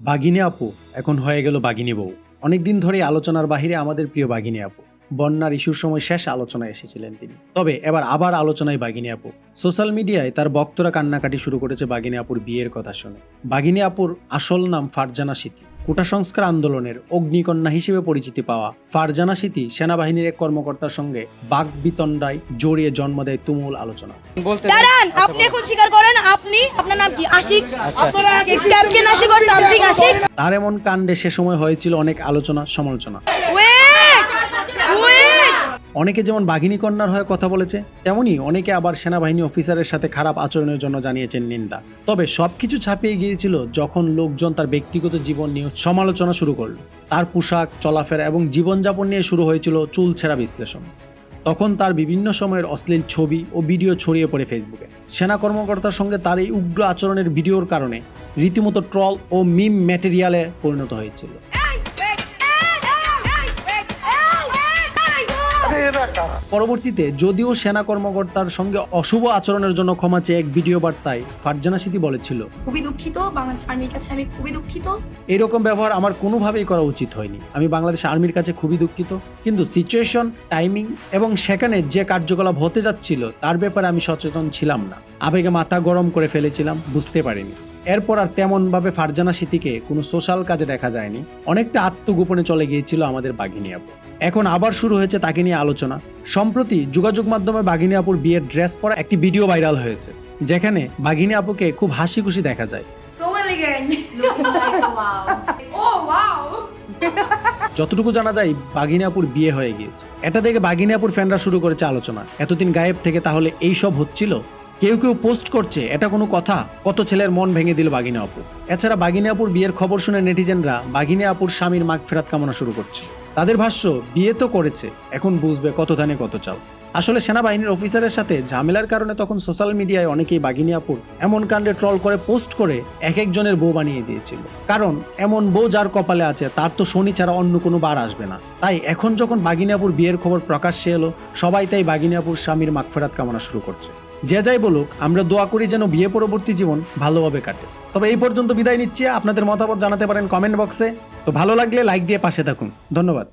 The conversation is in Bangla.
বাঘিনী আপু এখন হয়ে গেল বাঘিনী বউ। অনেকদিন ধরেই আলোচনার বাহিরে আমাদের প্রিয় বাঘিনী আপু। বন্যার ইস্যুর সময় শেষ আলোচনায় এসেছিলেন তিনি, তবে এবার আবার আলোচনায় বাঘিনী আপু। সোশ্যাল মিডিয়ায় তার ভক্তরা কান্নাকাটি শুরু করেছে বাঘিনী আপুর বিয়ের কথা শুনে। বাঘিনী আপুর আসল নাম ফারজানা সিথি। কোটা সংস্কার আন্দোলনের অগ্নিকন্যা হিসেবে পরিচিতি পাওয়া ফারজানা সিথি সেনাবাহিনীর এক কর্মকর্তার সঙ্গে বাগবিতণ্ডায় জড়িয়ে জন্ম দেয় তুমুল আলোচনা। দাঁড়ান, আপনি এখন স্বীকার করেন আপনার নাম কি? আশিক? ক্যাপ্টেন আশিক আর সামথিং আশিক? তার এমন কাণ্ডে সে সময় হয়েছিল অনেক আলোচনা সমালোচনা। অনেকে যেমন বাঘিনী কন্যার হয়ে কথা বলেছে, তেমনি অনেকে আবার সেনাবাহিনী অফিসারের সাথে খারাপ আচরণের জন্য জানিয়েছেন নিন্দা। তবে সবকিছু ছাপিয়ে গিয়েছিল যখন লোকজন তার ব্যক্তিগত জীবন নিয়ে সমালোচনা শুরু করল। তার পোশাক, চলাফেরা এবং জীবনযাপন নিয়ে শুরু হয়েছিল চুলছেঁড়া বিশ্লেষণ। তখন তার বিভিন্ন সময়ের অশ্লীল ছবি ও ভিডিও ছড়িয়ে পড়ে ফেসবুকে। সেনা কর্মকর্তার সঙ্গে তার এই উগ্র আচরণের ভিডিওর কারণে রীতিমতো ট্রল ও মিম ম্যাটেরিয়ালে পরিণত হয়েছিল। পরবর্তীতে যদিও সেনা কর্মকর্তার সঙ্গে অশুভ আচরণের জন্য ক্ষমা চেয়ে এক ভিডিও বার্তায় ফারজানা সিথি বলেছিল, খুবই দুঃখিত, বাংলাদেশ আর্মির কাছে আমি খুবই দুঃখিত। এরকম ব্যবহার আমার কোনোভাবেই করা উচিত হয়নি। আমি বাংলাদেশ আর্মির কাছে খুবই দুঃখিত, কিন্তু সিচুয়েশন, টাইমিং এবং সেখানে যে কার্যকলাপ হতে যাচ্ছিল তার ব্যাপারে আমি সচেতন ছিলাম না। আবেগে মাথা গরম করে ফেলেছিলাম, বুঝতে পারিনি। এরপর আর তেমনভাবে ফারজানা সিথিকে কোনো সোশ্যাল কাজে দেখা যায়নি। অনেকটা আত্মগোপনে চলে গিয়েছিল আমাদের বাঘিনী আপু। এখন আবার শুরু হয়েছে তাকে নিয়ে আলোচনা। সম্প্রতি যোগাযোগ মাধ্যমে বাঘিনী আপুর বিয়ের ড্রেস পরা একটি ভিডিও ভাইরাল হয়েছে, যেখানে বাঘিনী আপুকে খুব হাসি খুশি দেখা যায়। যতটুকু জানা যায় বাঘিনী আপুর বিয়ে হয়ে গিয়েছে। এটা দেখে বাঘিনী আপুর ফ্যানরা শুরু করেছে আলোচনা, এতদিন গায়েব থেকে তাহলে এই সব হচ্ছিল। কেউ কেউ পোস্ট করছে, এটা কোনো কথা? কত ছেলের মন ভেঙে দিল বাঘিনী আপু। এছাড়া বাঘিনী আপুর বিয়ের খবর শুনে নেটিজেনরা বাঘিনী আপুর স্বামীর মাগফিরাত কামনা শুরু করছে। তাদের ভাষ্য, বিয়ে তো করেছে, এখন বুঝবে কত ধানে কত চাল। আসলে সেনাবাহিনীর অফিসারের সাথে ঝামেলার কারণে তখন সোশ্যাল মিডিয়ায় অনেকেই বাঘিনী আপুর এমন কাণ্ডে ট্রল করে পোস্ট করে এক একজনের বউ বানিয়ে দিয়েছিল। কারণ এমন বউ যার কপালে আছে তার তো শনি ছাড়া অন্য কোনো বার আসবে না। তাই এখন যখন বাঘিনী আপুর বিয়ের খবর প্রকাশ্যে এলো, সবাই তাই বাঘিনী আপুর স্বামীর মাগফিরাত কামনা শুরু করছে। যে যাই বলুক, আমরা দোয়া করি যেন বিয়ে পরবর্তী জীবন ভালোভাবে কাটে। তবে এই পর্যন্ত বিদায় নিচ্ছি। আপনাদের মতামত জানাতে পারেন কমেন্ট বক্সে। তো ভালো লাগলে লাইক দিয়ে পাশে থাকুন। ধন্যবাদ।